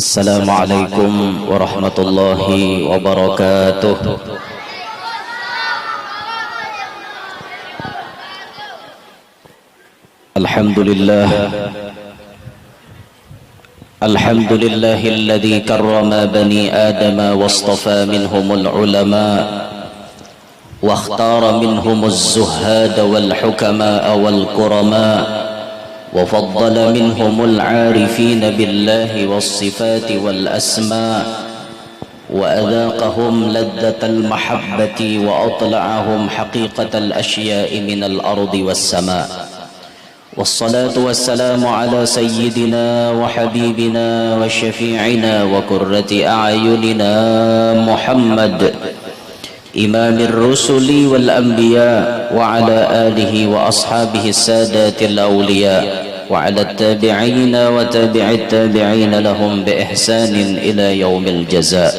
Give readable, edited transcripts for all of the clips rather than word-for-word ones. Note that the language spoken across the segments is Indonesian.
Assalamualaikum warahmatullahi wabarakatuh. Alhamdulillahilladzi karrama bani adama wastafa minhumul ulama wa ikhtara minhumuz zuhada wal hukama wal kurama وفضل منهم العارفين بالله والصفات والأسماء وأذاقهم لذة المحبة وأطلعهم حقيقة الأشياء من الأرض والسماء والصلاة والسلام على سيدنا وحبيبنا وشفيعنا وقرة أعيننا محمد إمام الرسل والأنبياء وعلى آله وأصحابه السادات الأولياء وعلى التابعين وتابع التابعين لهم بإحسان إلى يوم الجزاء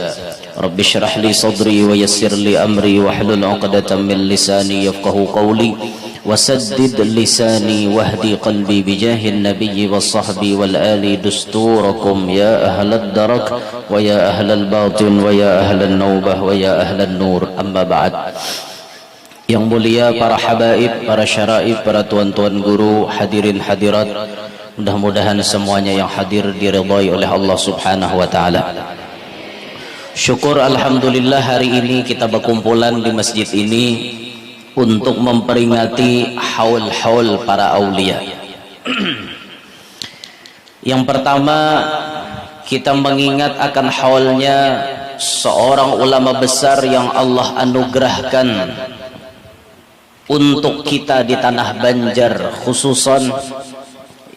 رب اشرح لي صدري ويسر لي أمري واحلل عقدة من لساني يفقه قولي وسدد لساني واهدي قلبي بجاه النبي والصحب والآل دستوركم يا أهل الدرك ويا أهل الباطن ويا أهل النوبة ويا أهل النور أما بعد. Yang mulia para habaib, para syaraib, para tuan-tuan guru, hadirin hadirat, mudah-mudahan semuanya yang hadir diridhai oleh Allah Subhanahu wa taala. Syukur alhamdulillah hari ini kita berkumpulan di masjid ini untuk memperingati haul-haul para aulia. Yang pertama, kita mengingat akan haulnya seorang ulama besar yang Allah anugerahkan untuk kita di tanah Banjar khususan,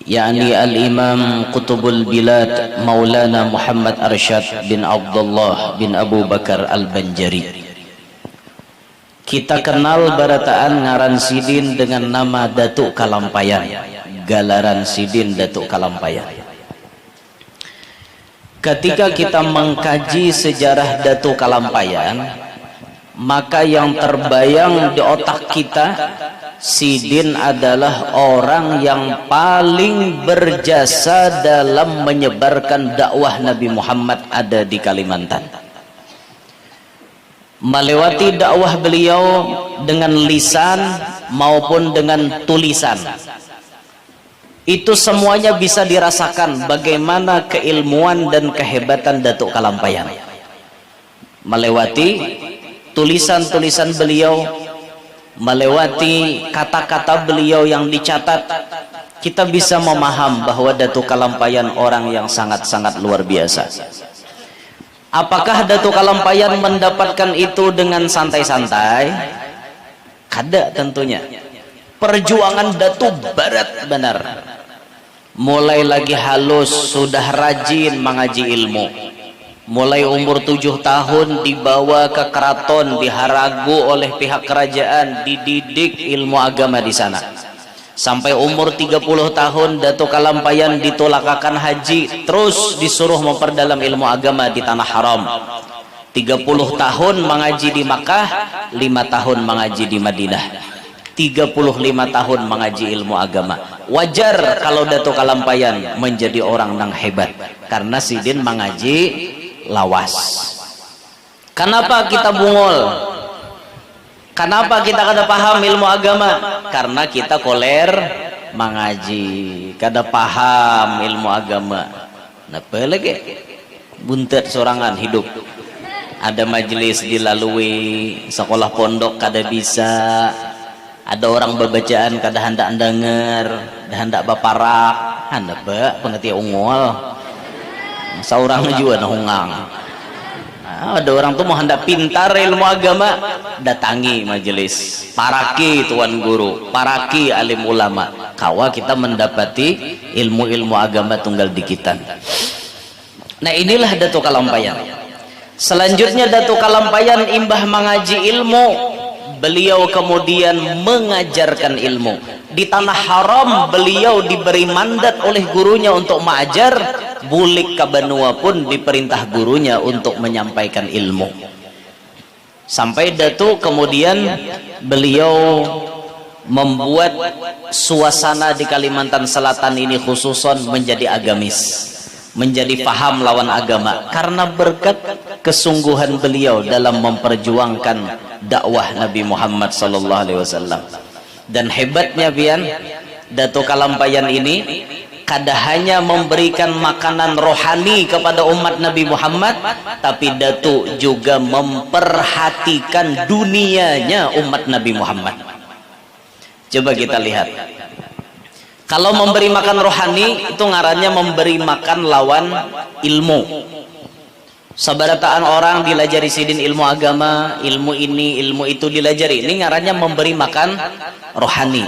yakni Al-Imam Qutbul Bilad Maulana Muhammad Arsyad bin Abdullah bin Abu Bakar Al-Banjari. Kita kenal barataan ngaran Sidin dengan nama Datuk Kalampayan, galaran Sidin Datuk Kalampayan. Ketika kita mengkaji sejarah Datuk Kalampayan, maka yang terbayang di otak kita, Sidin adalah orang yang paling berjasa dalam menyebarkan dakwah Nabi Muhammad ada di Kalimantan. Melewati dakwah beliau dengan lisan maupun dengan tulisan, itu semuanya bisa dirasakan bagaimana keilmuan dan kehebatan Datuk Kalampayan. Melewati tulisan-tulisan beliau, melewati kata-kata beliau yang dicatat, kita bisa memaham bahwa Datuk Kalampayan orang yang sangat-sangat luar biasa. Apakah Datuk Kalampayan mendapatkan itu dengan santai-santai? Kada tentunya. Perjuangan Datuk berat benar. Mulai lagi halus, sudah rajin mengaji ilmu. Mulai umur 7 tahun dibawa ke keraton, diharagu oleh pihak kerajaan, dididik ilmu agama di sana. Sampai umur 30 tahun Datuk Kalampayan ditolakakan haji, terus disuruh memperdalam ilmu agama di tanah haram. 30 tahun mengaji di Makkah, 5 tahun mengaji di Madinah. 35 tahun mengaji ilmu agama. Wajar kalau Datuk Kalampayan menjadi orang yang hebat, karena Sidin mengaji lawas. Kenapa kita bungol? Kenapa kita kada paham ilmu agama? Karena kita koler mengaji, kada paham ilmu agama. Napa lagi? Buntet sorangan hidup. Ada majelis dilalui, sekolah pondok kada bisa. Ada orang berbacaan kada hendak denger, kada hendak baparak. Napa pengerti ungol? Seorang juga nahungang. Ada orang tuh mau hendak pintar ilmu agama, datangi majelis, paraki tuan guru, paraki alim ulama, kawa kita mendapati ilmu-ilmu agama tunggal dikitan. Nah, inilah Datuk Kalampayan. Selanjutnya Datuk Kalampayan imbah mengaji ilmu, beliau kemudian mengajarkan ilmu. Di tanah haram beliau diberi mandat oleh gurunya untuk mengajar. Bulik ke Banua pun diperintah gurunya untuk menyampaikan ilmu. Sampai Datuk kemudian beliau membuat suasana di Kalimantan Selatan ini khususon menjadi agamis. menjadi faham lawan agama karena berkat kesungguhan beliau dalam memperjuangkan dakwah Nabi Muhammad sallallahu alaihi wasallam. Dan hebatnya pian Datuk Kalampayan ini kada hanya memberikan makanan rohani kepada umat Nabi Muhammad, tapi Datuk juga memperhatikan dunianya umat Nabi Muhammad. Coba kita lihat, kalau memberi makan rohani itu ngarannya memberi makan lawan ilmu. Sabarataan orang dilajari sidin ilmu agama, ilmu ini, ilmu itu dilajari. Ini ngarannya memberi makan rohani.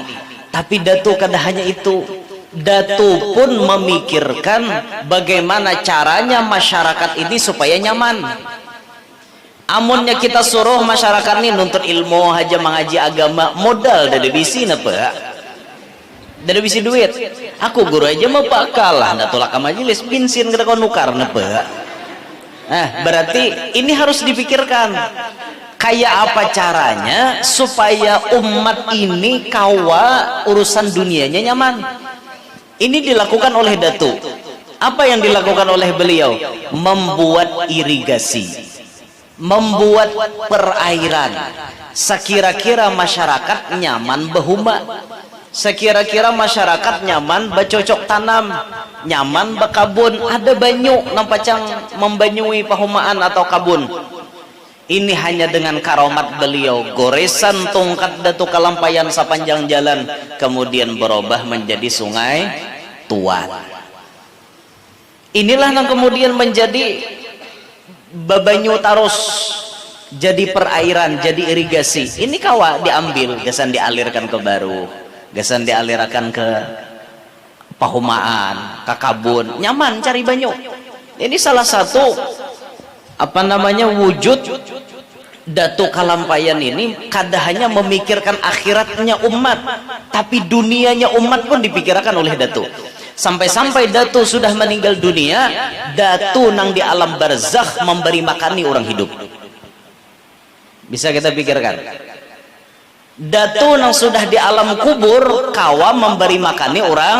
Tapi Datuk kada hanya itu. Datuk pun memikirkan bagaimana caranya masyarakat ini supaya nyaman. Amunnya kita suruh masyarakat ini nuntut ilmu, haja mengaji agama, modal dari bisi napa? Dari bisi duit. Aku guru aja mau pakalah, ndak tolak ke majelis, bensin kada kau nukar napa? Berarti ini harus dipikirkan. Kayak apa caranya supaya umat ini kawa urusan dunianya nyaman. Ini dilakukan oleh Datuk. Apa yang dilakukan oleh beliau? Membuat irigasi, membuat perairan. Sekira-kira masyarakat nyaman behuma, sekira-kira masyarakat nyaman bercocok tanam, nyaman berkabun, ada banyu nampacang membanyui pahumaan atau kabun. Ini hanya dengan karomat beliau, goresan tongkat Datuk Kalampayan sepanjang jalan, kemudian berubah menjadi sungai Tuan. Inilah yang kemudian menjadi babanyu tarus, jadi perairan, jadi irigasi. Ini kawa diambil, gasan dialirkan ke Baru, gasan dialirkan ke pahumaan, ke kabun, nyaman cari banyu. Ini salah satu wujud Datuk Kalampayan ini kada hanya memikirkan akhiratnya umat, tapi dunianya umat pun dipikirkan oleh Datuk. Sampai-sampai Datuk sudah meninggal dunia, Datuk nang di alam barzakh memberi makani orang hidup. Bisa kita pikirkan, Datuk nang sudah di alam kubur kawa memberi makani orang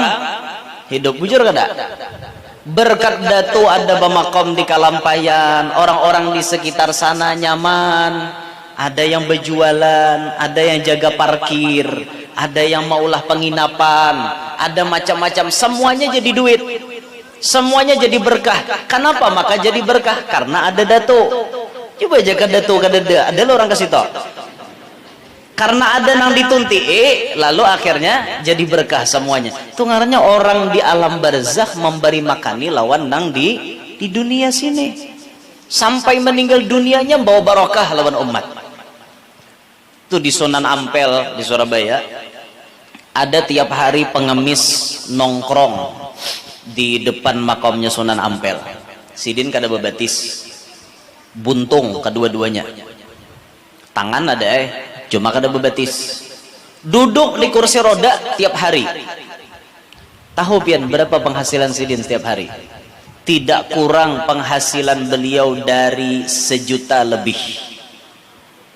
hidup. Bujur kada? Berkat Datuk ada bamakom di Kalampayan, orang-orang di sekitar sana nyaman, ada yang berjualan, ada yang jaga parkir, ada yang maulah penginapan, ada macam-macam, semuanya jadi duit, semuanya jadi berkah. Kenapa maka jadi berkah? Karena ada Datuk. Coba jaga Datuk, ada orang kasih tau. Karena ada nang ditunti, lalu akhirnya jadi berkah semuanya. Itu ngarannya orang di alam barzakh memberi makani lawan nang di dunia sini. Sampai meninggal dunianya bawa barokah lawan umat. Itu di Sunan Ampel di Surabaya, ada tiap hari pengemis nongkrong di depan makamnya Sunan Ampel. Sidin kada bebatis, buntung kedua-duanya. Tangan ada cuma kada bebatis, duduk di kursi roda tiap hari. Tahu pian berapa penghasilan Sidin setiap hari? Tidak kurang penghasilan beliau dari 1 juta lebih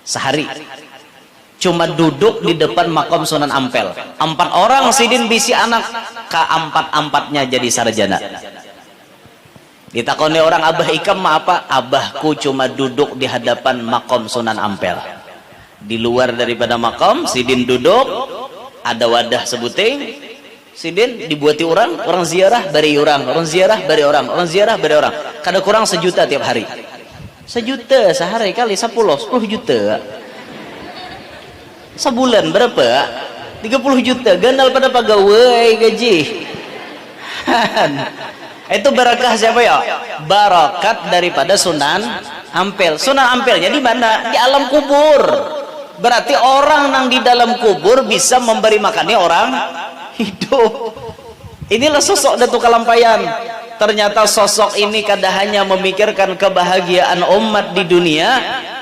sehari. Cuma duduk di depan makam Sunan Ampel. 4 orang Sidin bisi anak, keempat-empatnya jadi sarjana. Ditakoni orang, abah ikam apa? Abahku cuma duduk di hadapan makam Sunan Ampel. Di luar daripada makam, Sidin duduk, ada wadah sebuting, Sidin dibuati orang ziarah bari orang ziarah bari orang ziarah bari orang. Kada kurang 1 juta tiap hari. 1 juta sehari kali 10 juta. Sebulan berapa? 30 juta. Gandal pada pegawai gaji. Itu barakah siapa ya? Barakat daripada Sunan Ampel. Sunan Ampelnya di mana? Di alam kubur. Berarti orang yang di dalam kubur bisa memberi makannya orang hidup. Inilah sosok Datuk Kalampayan. Ternyata sosok ini kada hanya memikirkan kebahagiaan umat di dunia,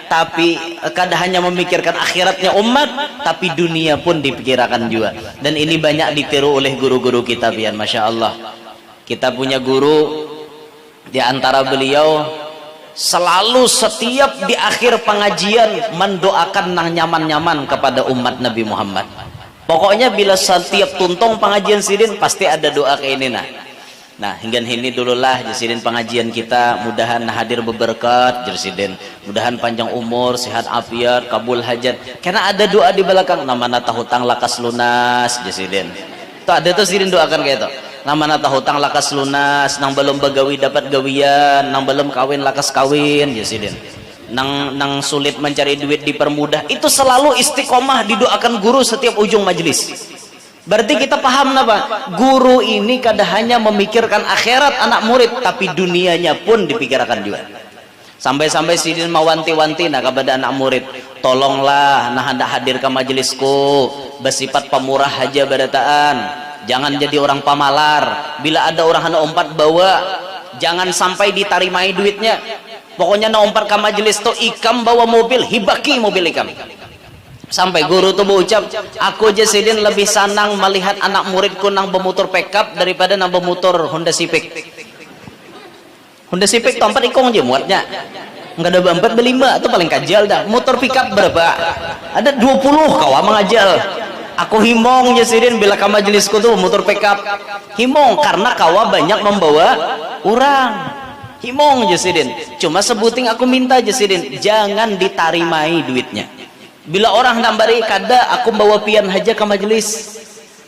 tapi kada hanya memikirkan akhiratnya umat, tapi dunia pun dipikirkan juga. Dan ini banyak ditiru oleh guru-guru kita pian, Masya Allah. Kita punya guru, di antara beliau selalu setiap di akhir pengajian mendoakan nang nyaman-nyaman kepada umat Nabi Muhammad. Pokoknya bila setiap tuntung pengajian Sidin pasti ada doa kayak ini nah. Nah hingga ini dululah Jesiden pengajian kita, mudahan hadir beberkat Jesiden, mudahan panjang umur, sehat afiat, kabul hajat. Karena ada doa di belakang, namana hutang lakas lunas Jesiden. Tuh ada tuh Sidin doakan kayak itu. Namana hutang lakas lunas, nang belum begawi dapat gawian, nang belum kawin lakas kawin Jesiden. Nang sulit mencari duit dipermudah. Itu selalu istiqomah didoakan guru setiap ujung majelis. Berarti kita paham apa? Guru ini kada hanya memikirkan akhirat anak murid, tapi dunianya pun dipikirkan juga. Sampai-sampai Sidin mawanti-wanti nah kepada anak murid, tolonglah nah hendak hadir ke majelisku, bersifat pemurah aja badataan. Jangan jadi orang pamalar. Bila ada orang hendak umpat bawa, jangan sampai ditarimai duitnya. Pokoknya nak umpat ke majelis tuh ikam bawa mobil, hibaki mobil ikam. Sampai guru tuh berucap, aku Jesiden lebih senang melihat anak muridku nang bermotor pickup daripada nang bermotor Honda Civic. Honda Civic tuh 4 ikong aja muatnya, nggak ada 4 berlima itu paling kajal dah. Motor pickup berapa? Ada 20 kawan mengajal. Aku himong Jesiden bila ke majelisku tuh motor pickup. Himong karena kawa banyak membawa orang. Himong Jesiden. Cuma sebuting aku minta Jesiden, jangan ditarimai duitnya. Bila orang nambari kada aku bawa pian haja ke majelis,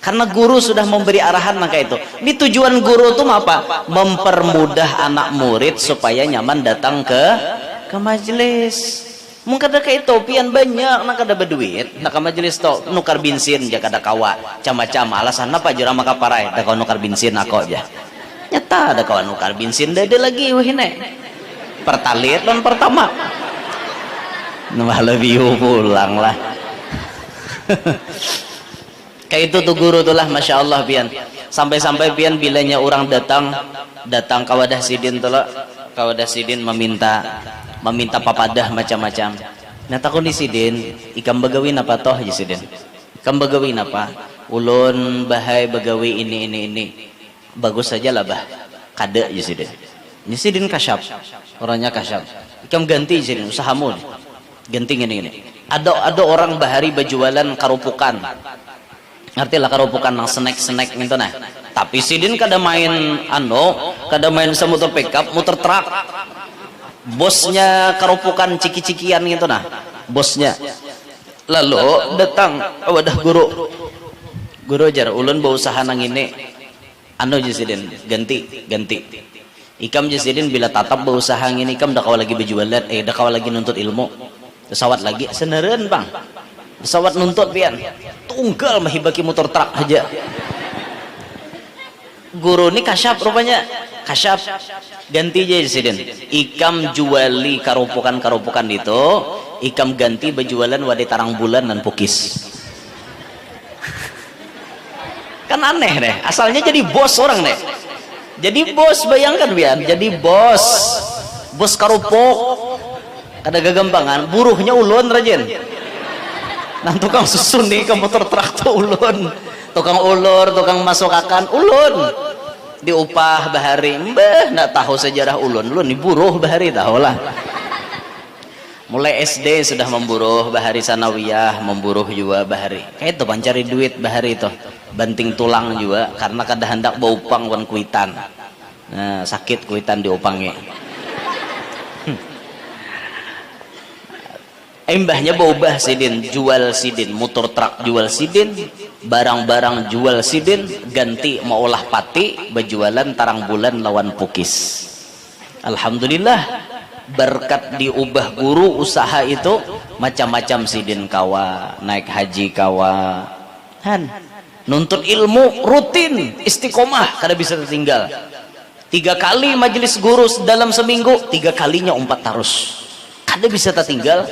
karena guru sudah memberi arahan maka itu. Ini tujuan guru itu apa? Mempermudah anak murid supaya nyaman datang ke majelis. Mungkin ada kayak itu pian banyak nak kada berduit nak ke majelis to nukar bensin ja kada kawa macam-macam alasan apa jura maka parai dah kau nukar bensin aku aja nyata ada kawan nukar bensin ada lagi wahine pertalit dan pertama lebih pulang lah. Kayak itu tuh guru tuh lah, masya Allah pian. Sampai-sampai pian bilanya orang datang kawadah Sidin tuh lah, kawadah Sidin meminta papadah macam-macam. Nah takut di Sidin, ikam bagawin apa toh aja Sidin? Ikam bagawin apa? Ulun bahai bagawi ini. Bagus saja lah bah. Kada aja Sidin. Ini Sidin kasyap, orangnya kasyap. Ikam ganti Sidin, usahamu. Genting ini. Ada orang bahari berjualan karupukan. Ngerti lah karupukan nang snack gitu nah. Tapi Sidin kada main kada main semotor pickup, motor truk. Bosnya karupukan ciki-cikian gitu nah. Bosnya. Lalu datang wadah guru. Guru ajar ulun berusaha nang ini. Je Sidin ganti. Ikam je Sidin bila tatap berusaha ngini ikam dah kawal lagi berjualan, dah kawal lagi nuntut ilmu. Pesawat lagi seneren bang, pesawat nuntut pian tunggal mahibaki motor truk aja. Guru ini kasyap rupanya kasyap ganti aja Sidin ikam juali karupukan itu ikam ganti berjualan wadai tarang bulan dan pukis. Kan aneh deh asalnya jadi bos orang deh, jadi bos bayangkan pian jadi bos karupuk. Kada gagampangan buruhnya ulun rajin nang tukang susun nih ke motor truk tuh ulun, tukang ulur, tukang masuk akan ulun diupah bahari mbah ndak tahu sejarah ulun ni buruh bahari tahu lah. Mulai SD sudah memburuh bahari sanawiyah memburuh juga bahari kayak itu pancari duit bahari itu banting tulang juga karena kada hendak baupang wan kuitan. Nah, sakit kuitan diupangnya. Embahnya baubah Sidin, jual Sidin, motor truk jual Sidin, barang-barang jual Sidin, ganti mau olah pati, berjualan tarang bulan lawan pukis. Alhamdulillah, berkat diubah guru usaha itu, macam-macam Sidin kawa, naik haji kawa, nuntut ilmu rutin, istiqomah, kada bisa tertinggal. 3 kali majelis guru dalam seminggu, 3 kalinya umpat tarus, kada bisa tertinggal.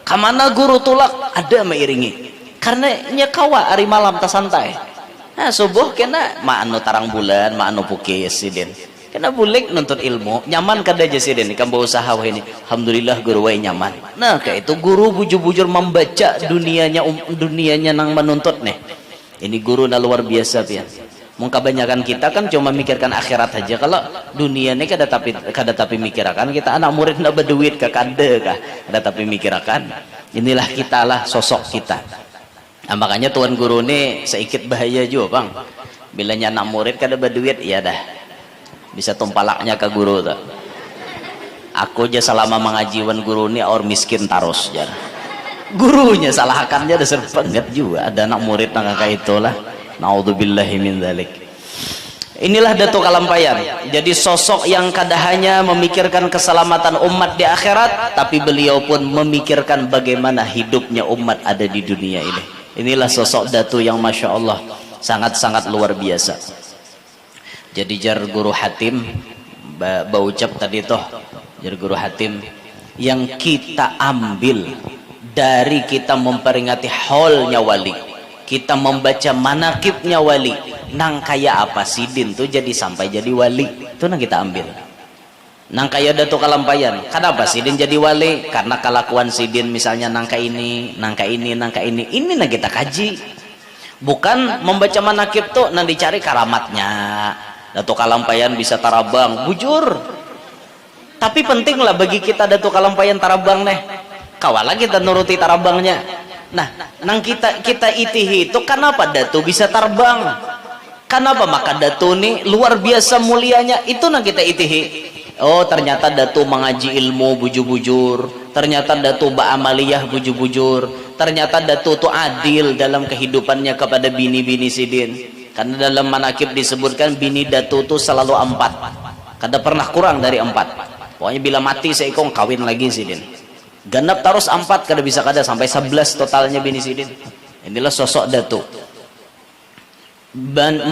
Kamana guru tulak ada meiringi karena nya kawa hari malam tak santai. Nah subuh kena maano tarang bulan maano pukis Sidin kena bulik nuntut ilmu nyaman kada aja Sidin ikam berusaha wah ini alhamdulillah guru wai nyaman. Nah kayak itu guru bujur-bujur membaca dunianya nang menuntut nih. Ini guru na luar biasa pian. Mung kebanyakan kita kan cuma mikirkan akhirat aja, kalau dunia ini kada tapi mikirakan kita anak murid ndak berduit kada tapi mikirakan. Inilah kita lah sosok kita. Nah, makanya tuan guru ini sedikit bahaya juga bang. Bilanya anak murid kada berduit ya dah bisa tumpalaknya ke guru tuh. Aku aja selama mengajiwan guru ini or miskin taros jar. Gurunya salahkannya dasar banget juga, ada anak murid nang kayak itulah. Naudzubillahi min dzalik. Inilah Datuk Kalampayan. Jadi sosok yang kada hanya memikirkan keselamatan umat di akhirat, tapi beliau pun memikirkan bagaimana hidupnya umat ada di dunia ini. Inilah sosok Datuk yang masya Allah sangat-sangat luar biasa. Jadi jar guru Hatim baucap tadi toh, jar guru Hatim yang kita ambil dari kita memperingati haulnya wali, kita membaca manakibnya wali, nang kaya apa sidin tuh jadi sampai jadi wali, itu nang kita ambil. Nang kaya Datuk Kalampayan, kenapa sidin jadi wali? Karena kelakuan sidin misalnya nangka ini, nangka ini, nangka ini nang kita kaji. Bukan membaca manakib tuh nang dicari karamatnya. Datuk Kalampayan bisa tarabang, bujur. Tapi pentinglah bagi kita Datuk Kalampayan tarabang nih. Kawala kita nuruti tarabangnya. Nah, nang kita itihi itu kenapa Datu bisa terbang? Kenapa maka Datu ini luar biasa mulianya? Itu nang kita itihi. Oh, ternyata Datu mengaji ilmu bujur-bujur. Ternyata Datu ba'amaliyah bujur-bujur. Ternyata Datu itu adil dalam kehidupannya kepada bini-bini sidin. Karena dalam manakib disebutkan bini Datu itu selalu 4. Kada pernah kurang dari 4. Pokoknya bila mati seikong kawin lagi sidin. Ganap terus 4 kada bisa kada sampai 11 totalnya bini sidin. Inilah sosok Datu.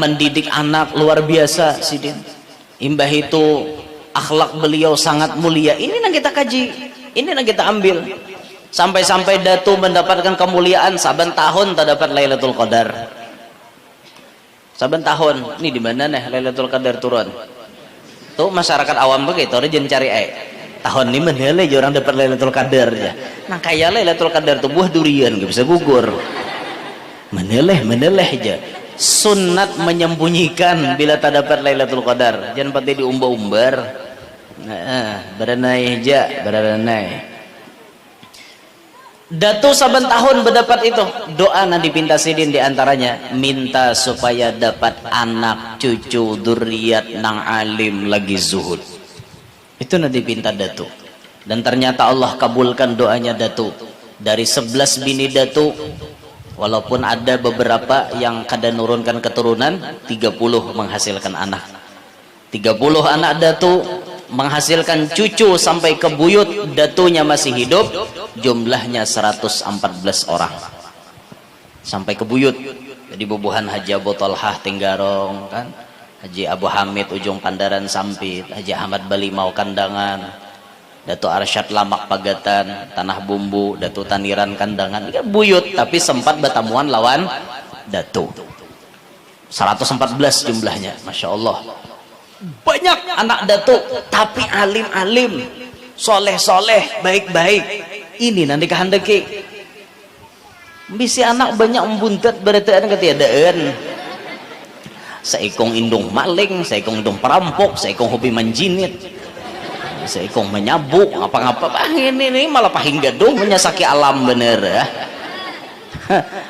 Mendidik anak luar biasa sidin. Imbah itu akhlak beliau sangat mulia. Ini yang kita kaji, ini yang kita ambil. Sampai-sampai Datu mendapatkan kemuliaan saban tahun tak dapat Lailatul Qadar. Saban tahun. Ini di mana nih Lailatul Qadar turun? Tuh masyarakat awam begitu, orang jangan cari tahun ini mana aja orang dapat Lailatul Qadar ya. Nah kayak Lailatul Qadar tuh buah durian gak bisa gugur. Meneleh aja. Sunat menyembunyikan bila tak dapat Lailatul Qadar. Jangan pati diumbar-umbar. Nah, beranai aja, beranai. Datu saban tahun berdapat itu. Doa yang dipinta sidin diantaranya minta supaya dapat anak cucu duriat nang alim lagi zuhud. Itu nanti pinta Datu. Dan ternyata Allah kabulkan doanya Datu. Dari 11 bini Datu, walaupun ada beberapa yang kada nurunkan keturunan, 30 menghasilkan anak. 30 anak Datu menghasilkan cucu sampai ke buyut. Datunya masih hidup, jumlahnya 114 orang. Sampai ke buyut. Jadi bubuhan Haji Abu Tolhah Tinggarong kan, Haji Abu Hamid Ujung Pandaran Sampit, Haji Ahmad Balimau Kandangan, Datuk Arsyad Lamak Pagatan, Tanah Bumbu, Datuk Taniran Kandangan, ya, buyut, tapi sempat bertamuan lawan Datuk. 114 jumlahnya, Masya Allah. Banyak anak Datuk, tapi alim-alim, soleh-soleh, baik-baik. Ini nanti kehendaki. Bisi anak banyak membuntat berarti ada ketiadaan. Seikong indung maling, seikong indung perampok, seikong hobi menjinit, seikong menyabuk, ngapa-ngapa. Ini malah pahingga dong menyasaki alam bener ya.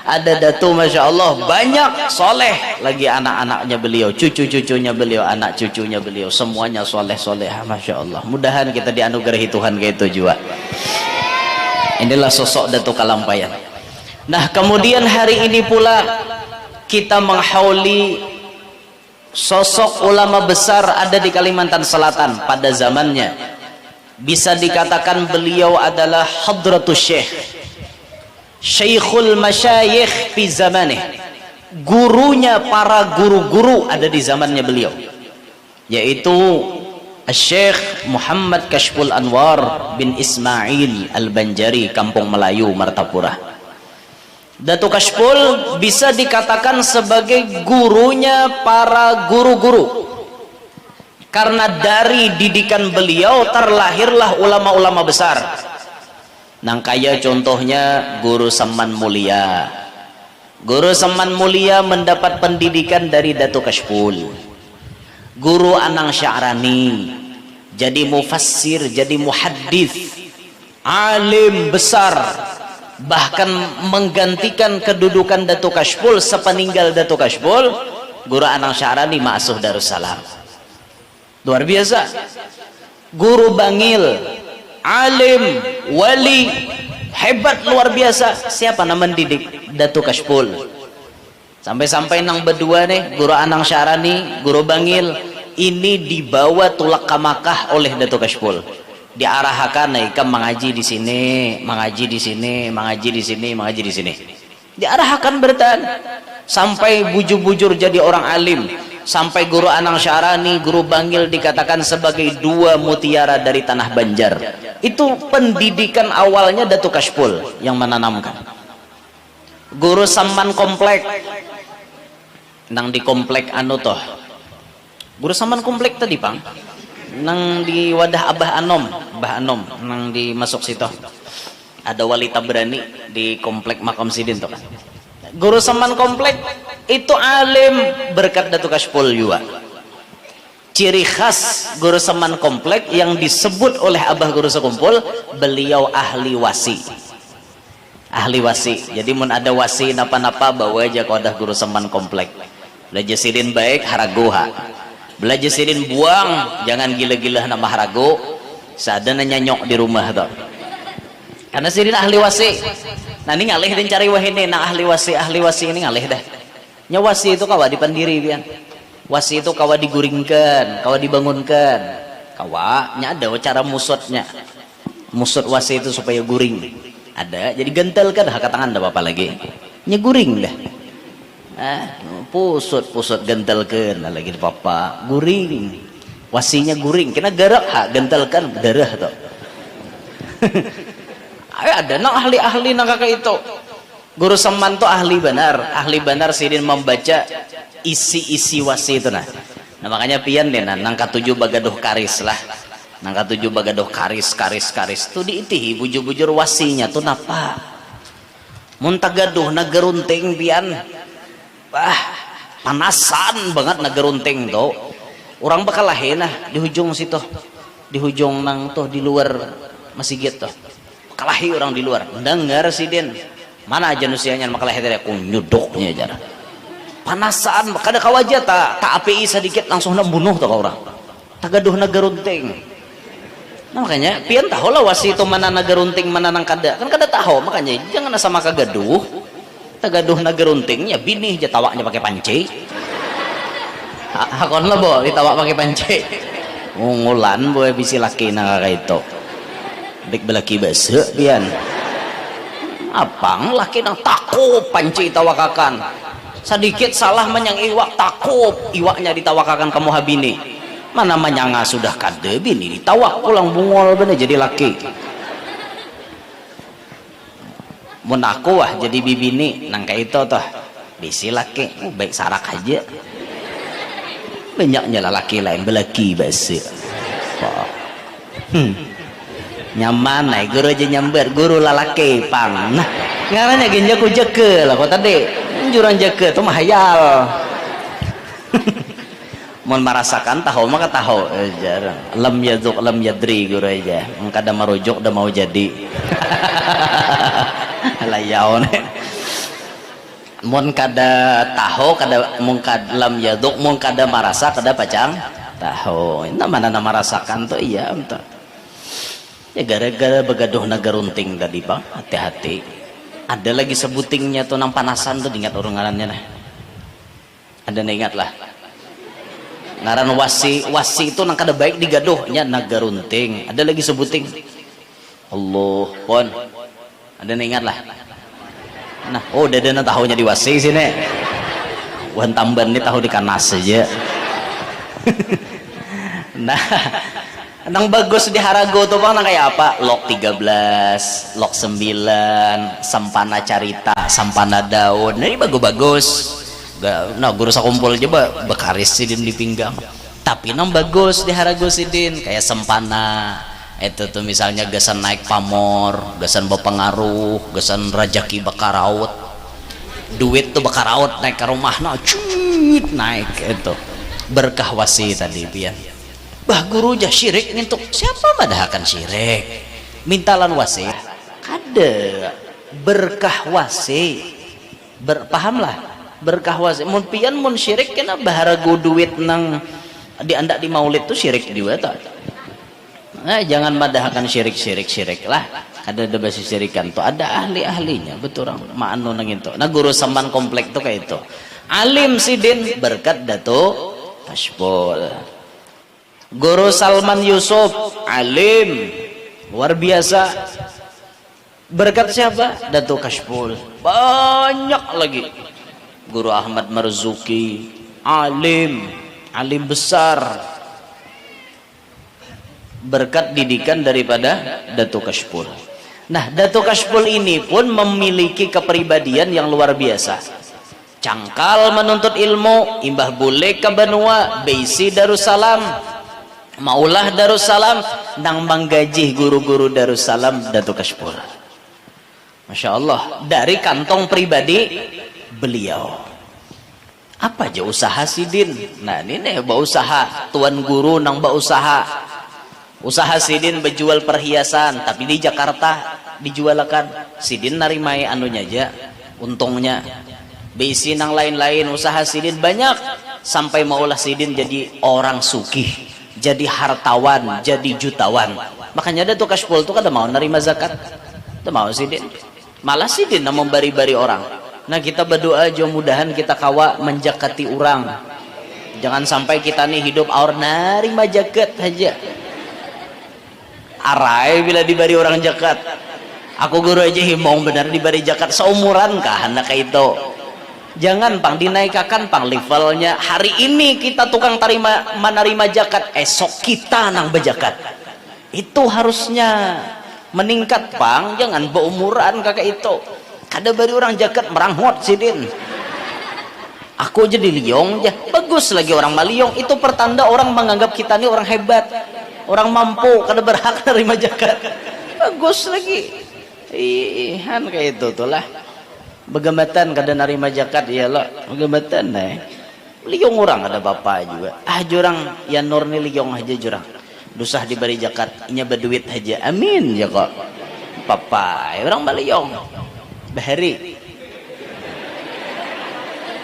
Ada Datu Masya Allah banyak soleh lagi anak-anaknya beliau, cucu-cucunya beliau, anak cucunya beliau, semuanya soleh-soleh. Masya Allah, mudahan kita dianugerahi Tuhan kayak itu juga. Inilah sosok Datu Kalampayan. Nah kemudian hari ini pula kita menghauli sosok ulama besar ada di Kalimantan Selatan pada zamannya. Bisa dikatakan beliau adalah Hadratus Syekh, Syekhul Masyayikh fi zamanih. Gurunya para guru-guru ada di zamannya beliau, yaitu Syekh Muhammad Kashful Anwar bin Ismail Al-Banjari, Kampung Melayu, Martapura. Datuk Kashful bisa dikatakan sebagai gurunya para guru-guru, karena dari didikan beliau terlahirlah ulama-ulama besar. Nang kaya contohnya Guru Saman Mulia. Guru Saman Mulia mendapat pendidikan dari Datuk Kashful. Guru Anang Sya'rani jadi mufassir, jadi muhaddits, alim besar, bahkan menggantikan kedudukan Datuk Kashful. Sepeninggal Datuk Kashful, Guru Anang Sya'rani ma'asuh Darussalam. luar biasa. Guru bangil, alim, wali, hebat luar biasa. Siapa nama mendidik? Datu Kashpul. Sampai-sampai nang berdua nih, guru Anang Syarani, guru bangil, ini dibawa tulak ke Makkah oleh Datu Kashpul. Diarahkan nih, kamu mengaji di sini, mengaji di sini, mengaji di sini, mengaji di sini. Diarahkan bertahan sampai bujur-bujur jadi orang alim. Sampai guru Anang Syarani, guru bangil dikatakan sebagai dua mutiara dari tanah Banjar. Itu pendidikan awalnya Datu Kashpul yang menanamkan. Guru Saman Komplek, nang di komplek anu toh. Guru Saman Komplek tadi pang, nang di wadah Abah Anom, nang di masuk situ. Ada wali Tabrani di komplek Makam Sidin toh kan. Guru Saman Komplek itu alim berkat Datu Kashpul juga. Ciri khas Guru Saman Komplek yang disebut oleh Abah Guru Sekumpul, beliau ahli wasi. Ahli wasi. Jadi mun ada wasi napa-napa bawa aja kodah Guru Saman Komplek. Belajar sidin baik haragoha. Belajar sidin buang, jangan gila-gila nama harago. Sadana nyanyok di rumah tuh. Karena sidin ahli wasi. Nah ini ngalih dan cari wahine nah ahli wasi ini ngalih dah. Nya wasi itu kawa dipandiri pian. Wasi itu kawa diguringkan, kawa dibangunkan. Kawa nya ada cara musutnya. Musut wasi itu supaya guring. Ada, jadi gentel kan hak tangan dah apa lagi. Nya guring dah. Pusut gentel kan lagi papa guring. Wasinya guring, kena garak hak gentel kan darah tuh. Ada nang ahli-ahli nang kakak itu. Guru Saman tuh ahli benar sidin membaca isi-isi wasi itu nah makanya pian deh nang katujuh bagaduh karis lah, nang katujuh bagaduh karis tuh diitihi bujur-bujur wasinya tuh napa muntah gaduh nagerunting pian panasan banget nagerunting tuh orang bakal lahin nah di ujung situ, di ujung nang tuh di luar masjid tuh kalahi orang di luar dengar sidin mana aja nusianya makalahi tadi aku nyuduknya aja panasan kada kawaja tak api sedikit langsung membunuh tuh orang tagaduh nagerunting. Nah makanya pian tahu lah wasi itu mana nagerunting mana nang kada kan kada tahu, makanya jangan sama kagaduh tagaduh nageruntingnya bini aja tawaknya pakai panci hakon lah bo ditawak pakai panci ngulan boy bisi laki nang kakak itu dik belaki bese pian apang laki nang takup panci tawakakan sedikit salah menyang iwak takup iwaknya ditawakakan kamu habini mana menyanga sudah kade bini ditawak pulang bungol bener jadi laki mun aku wah jadi bibini nang kayak itu toh bisi laki baik sarak aja banyaknya laki lain belaki bese nyaman naik guru aja nyamber guru lalaki pang nah ngaranya genja ku jeke lah kok tadi jurang jeke tuh mah hayal mau merasakan tahu maka tahu jarang lam yaduk lam yadri guru aja kada merujuk udah mau jadi layau nih mun kada tahu kada mun kada lam yaduk mun kada merasa kada pacang tahu itu mana merasakan tuh iya entah ya gara-gara begaduh nagarunting tadi bang hati-hati ada lagi sebutingnya tuh nang panasan tuh diingat orang ngarannya nah ada ingat lah ngaran wasi itu nang kada baik digaduhnya nagarunting ada lagi sebuting Allah pon ada ingat lah nah udah ada tahunya di wasi sini wan tamban ini tahu di kanas saja nah nang bagus di harago tuh bang nang kayak apa lok 13 lok 9 sampana carita sampana daun nah ini bagus nah guru sakumpul aja bekaris sidin di pinggang tapi nang bagus di harago sidin kayak sampana itu tuh misalnya gasan naik pamor gasan berpengaruh gasan rajaki bakaraut duit tuh bakaraut naik ke rumah nah cuit naik itu berkah wasi tadi pian bah guru jah syirik ngintuk siapa padahkan syirik mintalan wasi kada berkah wasi pahamlah berkah wasi mun pian mun syirik kena baharago duit nang Anda di maulid tuh syirik juga tuh. Nah, jangan madahkan syirik lah. Ada basis syirikan tuh, ada ahli-ahlinya betul orang ma'anu nang itu. Nah guru Saman komplek tuh kayak itu. Alim Sidin berkat Dato Kashful. Guru Salman Yusuf alim luar biasa. Berkat siapa? Dato Kashful. Banyak lagi. Guru Ahmad Marzuki alim besar. Berkat didikan daripada Dato Kashful. Nah, Dato Kashful ini pun memiliki kepribadian yang luar biasa. Cangkal menuntut ilmu, Imbah Bule ke Benua, Beisi Darussalam, Maulah Darussalam, nang menggaji guru-guru Darussalam Dato Kashful. Masya Allah, dari kantong pribadi beliau. Apa aja usaha Sidin? Nah ini nih usaha tuan guru nang usaha. Usaha Sidin berjual perhiasan, tapi di Jakarta dijualkan. Sidin narimai anunya aja, untungnya. Beisi nang lain-lain usaha Sidin banyak, sampai maulah Sidin jadi orang sugih, jadi hartawan, jadi jutawan. Makanya Dato Kashful tuh kada mau nerima zakat, kada mau Sidin. Malah Sidin nang membari-bari orang. Nah kita berdoa aja mudahan kita kawa menjakati orang. Jangan sampai kita nih hidup aur narima zakat aja. Arai bila diberi orang zakat. Aku guru aja himbau benar diberi zakat seumuran kah anak itu. Jangan pang dinaikkan pang levelnya. Hari ini kita tukang menerima zakat, esok kita nang bezakat. Itu harusnya meningkat pang, jangan beumuran kakak itu. Kada beri orang zakat meranghot Sidin. Aku jadi liong ya. Bagus lagi orang maliong, itu pertanda orang menganggap kita ini orang hebat. Orang mampu kada berhak nerima zakat. Bagus lagi. Ihan kayak itu tuh lah. Begamatan kada nerima zakat ya lo. Begamatan liong orang ada bapak juga. Jurang ya nur ni liong aja jurang. Dusah diberi zakat, nya berduit aja. Amin ya kok. Papa, orang maliong. Bahari.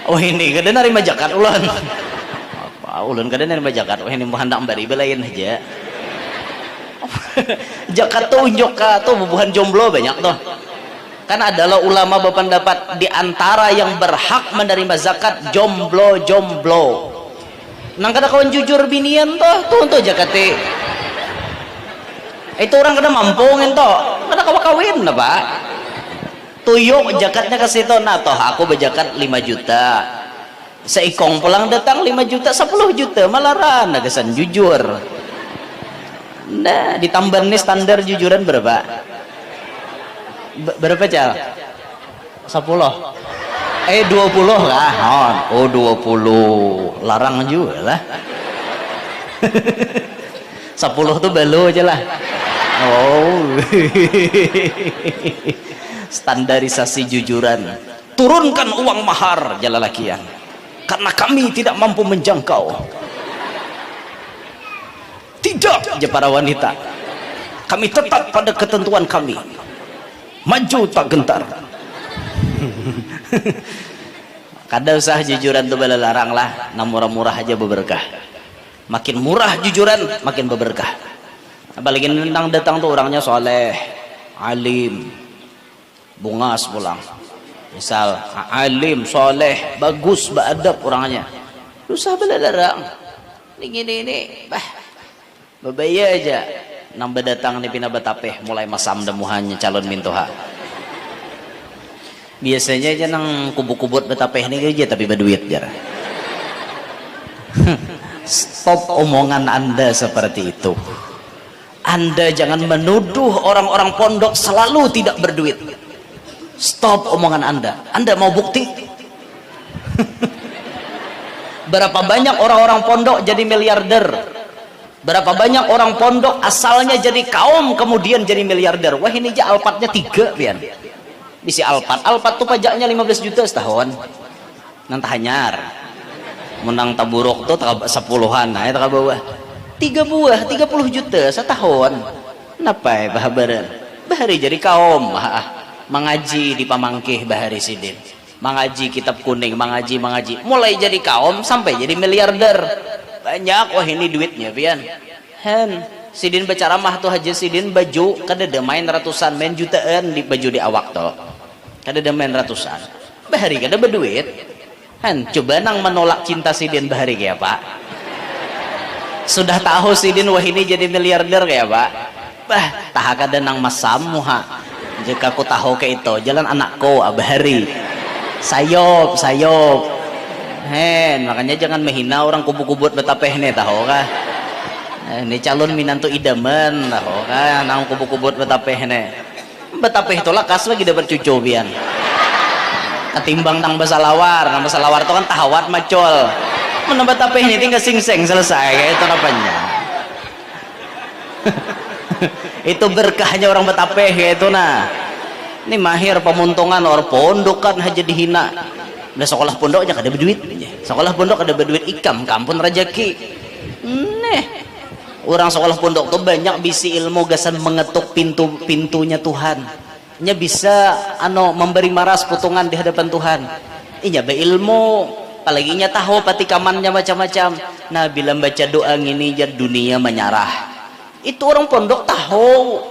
Oh ini kada nerima zakat ulan. Apa ulan kada nerima zakat. Oh ini mau hendak bari belain aja. Zakat tuh unjuk tuh bubuhan jomblo banyak tuh. Kan adalah ulama berpendapat di antara yang berhak menerima zakat jomblo. Nang kada kawan jujur binian tuh untuk zakat. Itu orang kada mampu ngento. Kada kawa kawin apa? Tuyuk zakatnya ke situ. Nah toh aku berzakat 5 juta. Seikong pulang datang 5 juta, 10 juta malaran nagasan jujur. Nah, ditambah nih standar jujuran berapa? Berapa cal? 10. 20 lah. Oh 20. Larang juga lah. 10 tuh balu aja lah. Oh. Standarisasi jujuran. Turunkan uang mahar jalalakian. Karena kami tidak mampu menjangkau. Tidak aja para wanita, kami tetap pada ketentuan kami, maju tak gentar. Kada usah jujuran tuh bala larang lah, nah murah-murah aja berberkah. Makin murah jujuran makin berberkah. Apalagi nendang datang tuh orangnya soleh, alim, bungas pulang. Misal alim, soleh, bagus, beradab orangnya. Usah bala larang. Ini babaya aja nambah datang nih pina batapeh mulai masam demuhannya calon mintoha. Biasanya aja nang kubuk-kubut batapeh nih aja tapi berduit jar. Stop omongan Anda seperti itu. Anda jangan menuduh orang-orang pondok selalu tidak berduit. Stop omongan Anda. Anda mau bukti? Berapa banyak orang-orang pondok jadi miliarder? Berapa banyak orang pondok asalnya jadi kaum kemudian jadi miliarder? Wah ini aja alpatnya 3 pian. Bisi alpat tuh pajaknya 15 juta setahun. Nang hanyar. Menang taburuk tuh 10-an, nah itu bawah. 3 buah 30 juta setahun. Kenapa ya bahabaran? Bahari jadi kaum. Mengaji di Pamangkih Bahari Sidin. Mengaji kitab kuning, mengaji. Mulai jadi kaum sampai jadi miliarder. banyak, wah ini duitnya pian. Hen sidin bacaramah tuh haji sidin baju kada main ratusan, main jutaan di baju di awak tuh, kada main ratusan, bahari kada berduit. Hen coba nang menolak cinta sidin bahari kayak pak. Sudah tahu sidin wah ini jadi miliarder kayak pak. Bah tah kada nang masamu ha. Jika aku tahu ke itu jalan anakku bahari. Sayop. Hen makanya jangan menghina orang kubu-kubut betapeh nih tahu kah. Ini calon minantu idaman tahu kan nang kubu-kubut betapeh nih. Betapeh itu lakas lagi dapat cucu pian. Ketimbang nang basalawar itu kan tahawat macol. Mun betapeh ini tinggal sing-sing selesai kayak itu apanya. Itu berkahnya orang betapeh kayak itu nah. Ini mahir pemuntungan orang pondok kan haja dihina. Udah sekolah pondoknya kada berduit. Sekolah pondok kada berduit ikam kampun rejeki. Nih. Orang sekolah pondok tuh banyak bisi ilmu gasan mengetuk pintunya Tuhan. Nya bisa memberi maras putungan di hadapan Tuhan. Inya beilmu, apalagi nya tahu patikamannya macam-macam. Nah, bila baca doa ngini jar dunia menyarah. Itu orang pondok tahu.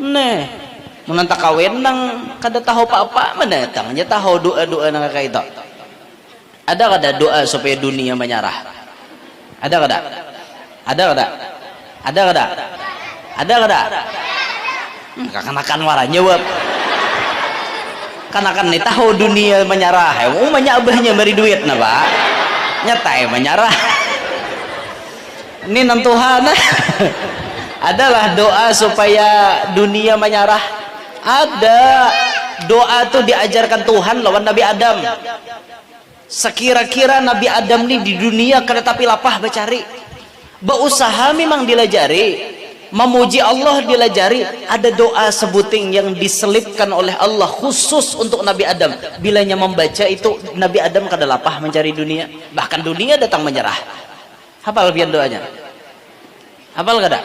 Nih, menantak kawin nang kada tahu apa-apa mendatangnya tahu doa-doa nang kayak itu. Ada kada doa supaya dunia menyarah? Ada kada? Ada kada? Ada kada? Ada kada? Kanakan waranya wap. Kanakan nih tahu dunia menyarah. Umumnya abahnya beri duit nah pak. Nyatai menyarah. Ini nentuhan. Adalah doa supaya dunia menyarah. Ada doa tuh diajarkan Tuhan lawan Nabi Adam. Sekira-kira Nabi Adam nih di dunia kada tapi lapah bacari. Berusaha memang dilajari. Memuji Allah dilajari. Ada doa sebuting yang diselipkan oleh Allah khusus untuk Nabi Adam. Bilanya membaca itu Nabi Adam kada lapah mencari dunia. Bahkan dunia datang menyerah. Hafal pian doanya? Hafal kada?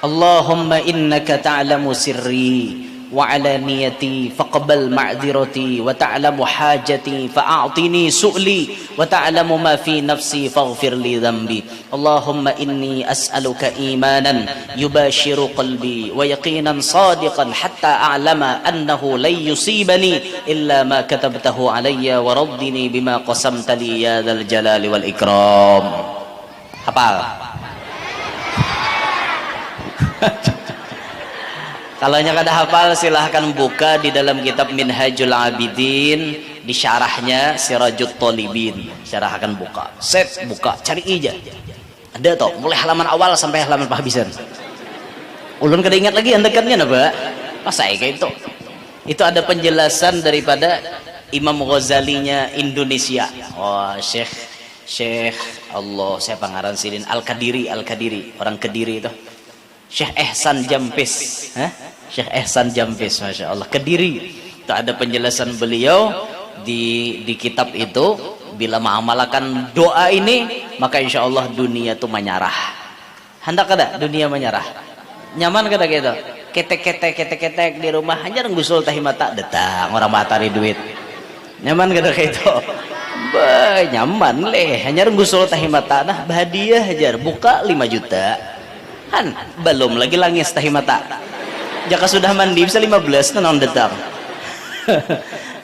Allahumma innaka ta'lamu sirri wa alaniyati faqbal ma'dzirati wa ta'lamu hajati fa'a'tini su'li wa ta'lamu ma fi nafsi faghfir li dhanbi. Allahumma inni as'aluka imanan yubashiru qalbi wa yaqinan sadiqan hatta a'lama annahu lan yusibani illa ma katabtahu alayya wa raddini bima qasamta li ya dzal jalali wal ikram. Hafal? Kalau nya kada hafal silahkan buka di dalam kitab Minhajul Abidin di syarahnya Sirajut Thalibin. Syarah akan buka. Set buka, cari ija. Ada toh, mulai halaman awal sampai halaman penghabisan. Ulun kada ingat lagi andekatnya napa? Masa kayak itu. Itu ada penjelasan daripada Imam Ghazalinya Indonesia. Oh, Syekh Allah, saya pangaran sidin Al-Qadiri, orang Kediri itu. Syekh Ehsan Jampis, Syekh Ehsan Jampis, masya Allah, Kediri. Itu ada penjelasan beliau di kitab itu. Bila mengamalkan doa ini, maka insya Allah dunia itu menyarah. Hendak kada dunia menyarah? Nyaman kada gitu? Ketek di rumah hanya ngusul tahi mata datang orang matari duit. Nyaman kada gitu? Nyaman leh, hanya ngusul tahi mata nah hadiah hajar buka 5 juta. Belum lagi langis tahi mata. Jika sudah mandi bisa 15 non datang.